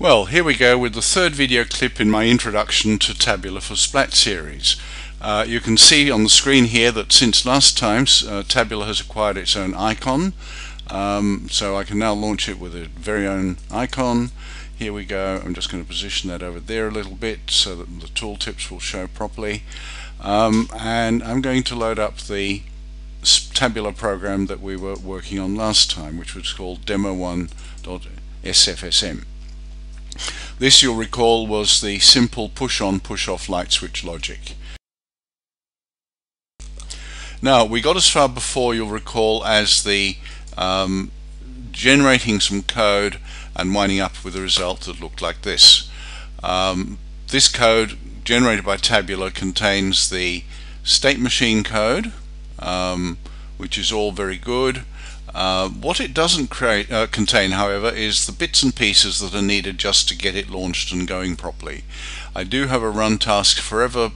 Well, here we go with the third video clip in my introduction to Tabula for SPLat series. You can see on the screen here that since last time Tabula has acquired its own icon, so I can now launch it with a very own icon. Here we go. I'm just going to position that over there a little bit so that the tooltips will show properly, and I'm going to load up the Tabula program that we were working on last time, which was called demo1.sfsm. This, you'll recall, was the simple push-on, push-off light switch logic. Now, we got as far before, you'll recall, as the generating some code and winding up with a result that looked like this. This code generated by Tabula contains the state machine code, which is all very good. What it doesn't contain, however, is the bits and pieces that are needed just to get it launched and going properly. I do have a run task forever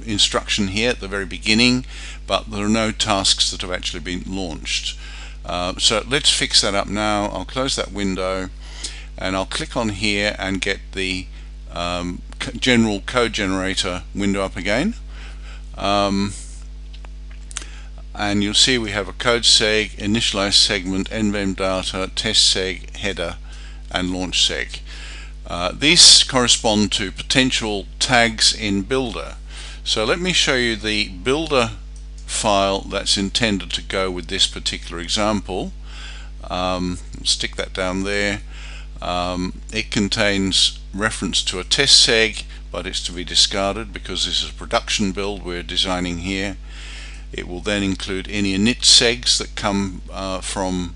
instruction here at the very beginning, but there are no tasks that have actually been launched. So let's fix that up now. I'll close that window and I'll click on here and get the general code generator window up again. And you'll see we have a code seg, initialize segment, nvem data, test seg, header, and launch seg. These correspond to potential tags in Builder. So let me show you the Builder file that's intended to go with this particular example. Stick that down there. It contains reference to a test seg, but it's to be discarded because this is a production build we're designing here. It will then include any init segs that come from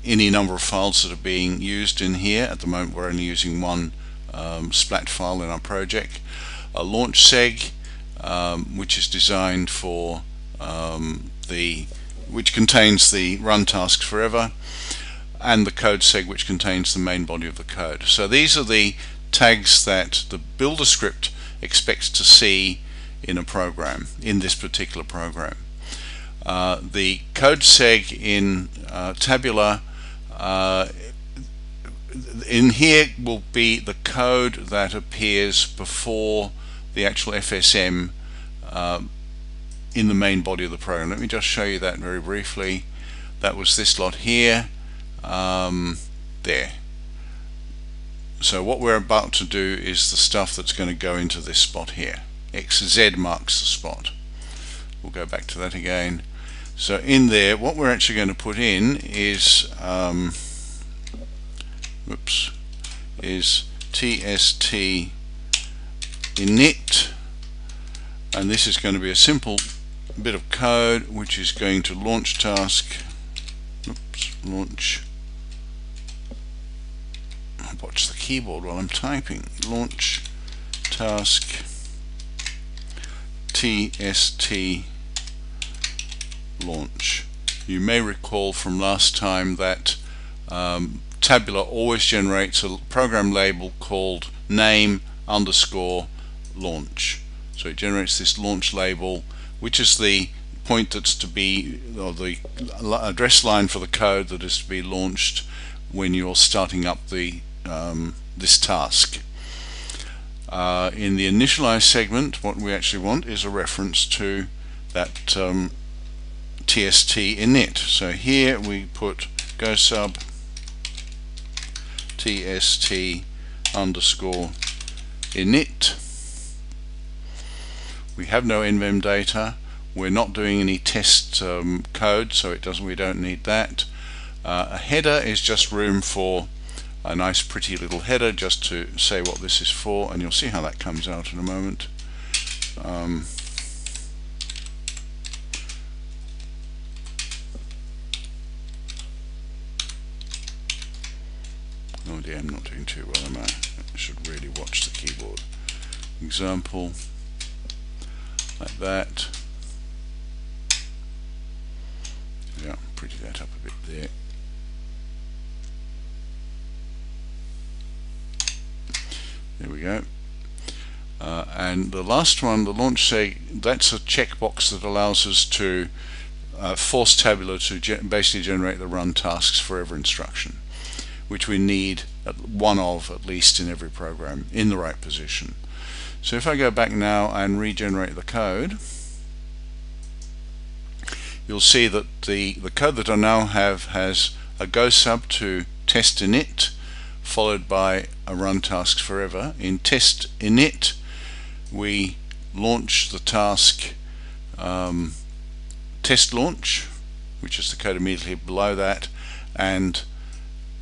any number of files that are being used in here. At the moment we're only using one SPLat file in our project. A launch seg, which is designed for which contains the run tasks forever, and the code seg, which contains the main body of the code. So these are the tags that the builder script expects to see in a program, in this particular program. The code seg in Tabula, in here will be the code that appears before the actual FSM in the main body of the program. Let me just show you that very briefly. That was this lot here, there. So what we're about to do is the stuff that's going to go into this spot here. XZ marks the spot. We'll go back to that again. So in there, what we're actually going to put in is tst init, and this is going to be a simple bit of code which is going to launch task. Watch the keyboard while I'm typing. Launch task tst launch. You may recall from last time that Tabula always generates a program label called name underscore launch. So it generates this launch label, which is the point that's to be, or the address line for the code that is to be launched when you're starting up the this task. In the initialize segment, what we actually want is a reference to that tst init. So here we put go sub tst underscore init. We have no nvem data. We're not doing any test code, so we don't need that. A header is just room for a nice pretty little header just to say what this is for, and you'll see how that comes out in a moment. Oh dear, I'm not doing too well, am I? I should really watch the keyboard. Example, like that. Yeah, pretty that up a bit there. There we go. And the last one, the launch seg, that's a checkbox that allows us to force Tabula to basically generate the run tasks forever instruction. which we need one of at least in every program in the right position. So if I go back now and regenerate the code, you'll see that the code that I now have has a go sub to test init followed by a run tasks forever. In test init we launch the task test launch, which is the code immediately below that, and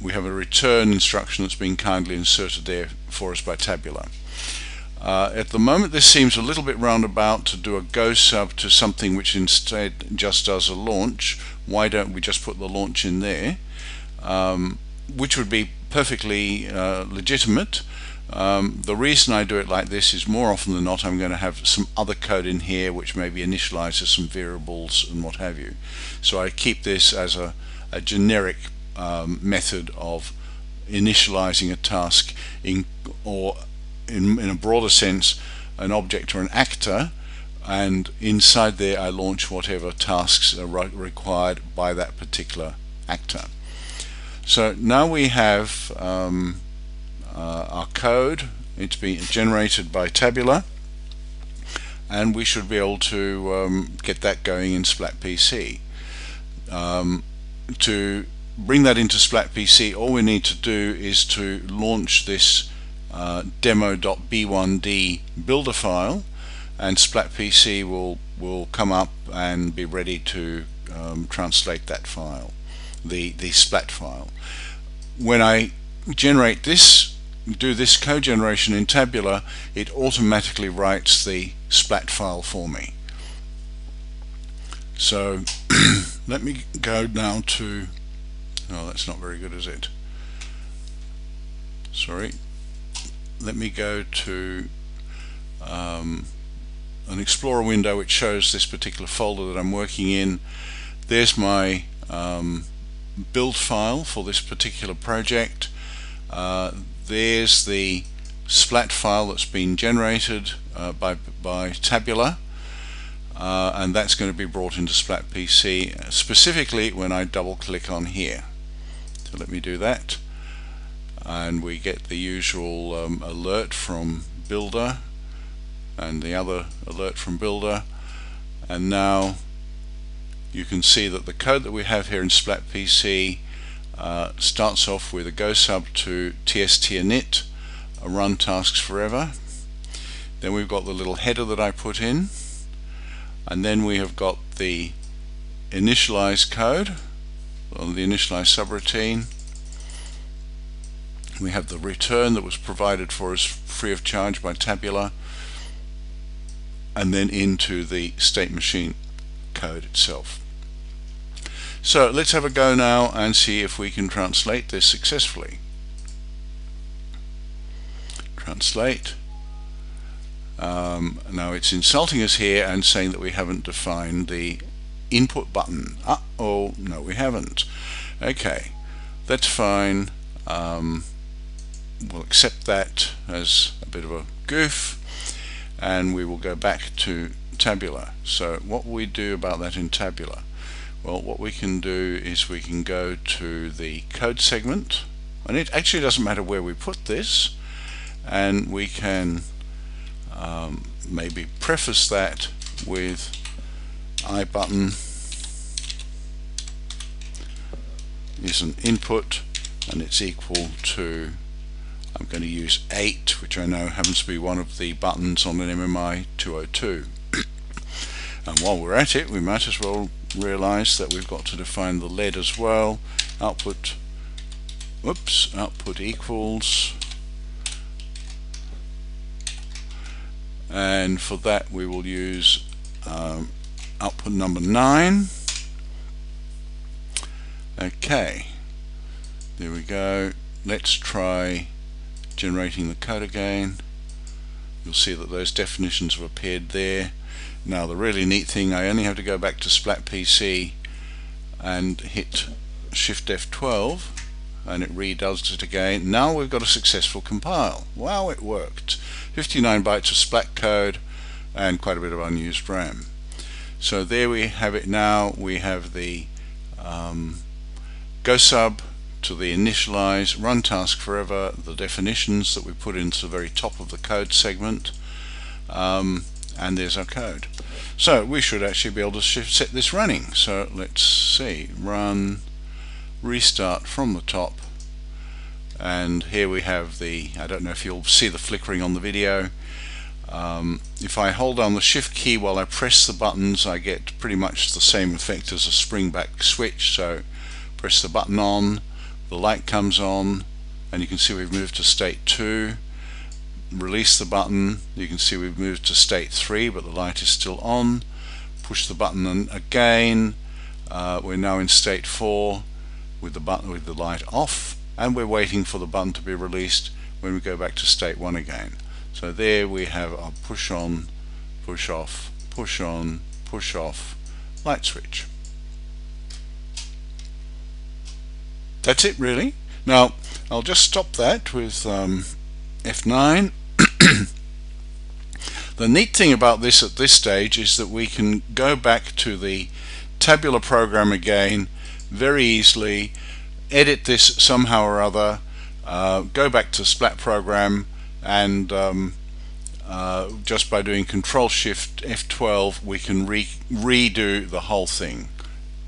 we have a return instruction that's been kindly inserted there for us by Tabula. At the moment this seems a little bit roundabout to do a go sub to something which instead just does a launch. Why don't we just put the launch in there, which would be perfectly legitimate. The reason I do it like this is more often than not I'm going to have some other code in here which maybe initializes some variables and what have you. So I keep this as a generic method of initializing a task in a broader sense an object or an actor, and inside there I launch whatever tasks are required by that particular actor. So now we have our code. It's being generated by Tabula, and we should be able to get that going in SPLat PC. To bring that into SPLat PC, all we need to do is to launch this demo.b1d builder file, and SPLat PC will come up and be ready to translate that file, the SPLat file. When I generate this, do this code generation in Tabula, it automatically writes the SPLat file for me. So let me go now to, oh, that's not very good, is it? Sorry. Let me go to an Explorer window which shows this particular folder that I'm working in. There's my build file for this particular project. There's the SPLat file that's been generated by Tabula, and that's going to be brought into SPLat PC specifically when I double click on here. So let me do that, and we get the usual alert from Builder and the other alert from Builder, and now you can see that the code that we have here in SPLat PC starts off with a go sub to tst init, a run tasks forever. Then we've got the little header that I put in, and then we have got the initialize code, or the initialize subroutine. We have the return that was provided for us free of charge by Tabula, and then into the state machine code itself. So let's have a go now and see if we can translate this successfully. Translate. Now it's insulting us here and saying that we haven't defined the input button. Oh no, we haven't. Okay, that's fine. We'll accept that as a bit of a goof, and we will go back to Tabula. So what will we do about that in Tabula? Well, what we can do is we can go to the code segment, and it actually doesn't matter where we put this, and we can maybe preface that with iButton is an input, and it's equal to, I'm going to use 8, which I know happens to be one of the buttons on an MMI 202. And while we're at it, we might as well realize that we've got to define the LED as well. Output equals, and for that we will use output number 9. Okay, there we go. Let's try generating the code again. You'll see that those definitions have appeared there. Now the really neat thing, I only have to go back to SPLat PC and hit Shift F12 and it redoes it again. Now we've got a successful compile. Wow, it worked. 59 bytes of SPLat code and quite a bit of unused RAM. So there we have it now. We have the go sub to the initialize, run task forever, the definitions that we put into the very top of the code segment, and there's our code. So we should actually be able to set this running. So let's see, run, restart from the top, and here we have the, I don't know if you'll see the flickering on the video. If I hold down the shift key while I press the buttons, I get pretty much the same effect as a spring back switch. So press the button on, the light comes on, and you can see we've moved to state 2. Release the button, you can see we've moved to state 3, but the light is still on. Push the button again, we're now in state 4 with the light off, and we're waiting for the button to be released when we go back to state 1 again. So there we have our push on, push off, push on, push off light switch. That's it really. Now I'll just stop that with F9. The neat thing about this at this stage is that we can go back to the Tabula program again very easily, edit this somehow or other, go back to SPLat program, and just by doing Control Shift F12 we can redo the whole thing.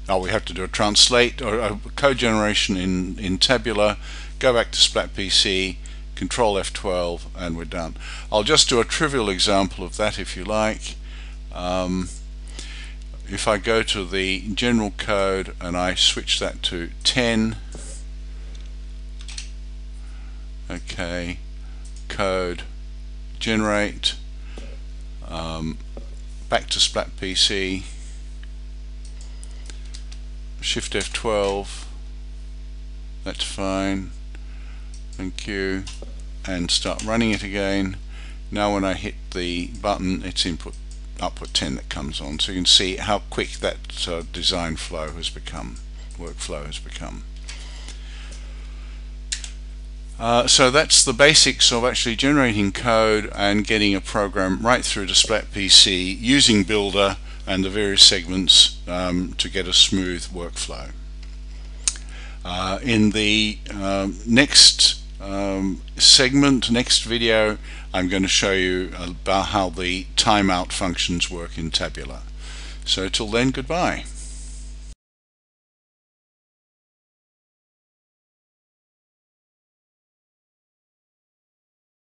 Now we have to do a translate or a code generation in Tabula, go back to SPLat PC, Control F12, and we're done. I'll just do a trivial example of that if you like. If I go to the general code and I switch that to 10, okay, code, generate, back to SPLat PC, Shift F12, that's fine, thank you, and start running it again. Now when I hit the button, it's output 10 that comes on, so you can see how quick that design flow has become, workflow has become. So that's the basics of actually generating code and getting a program right through to SPLat PC using Builder and the various segments to get a smooth workflow. In the next segment, next video, I'm going to show you about how the timeout functions work in Tabula. So till then, goodbye.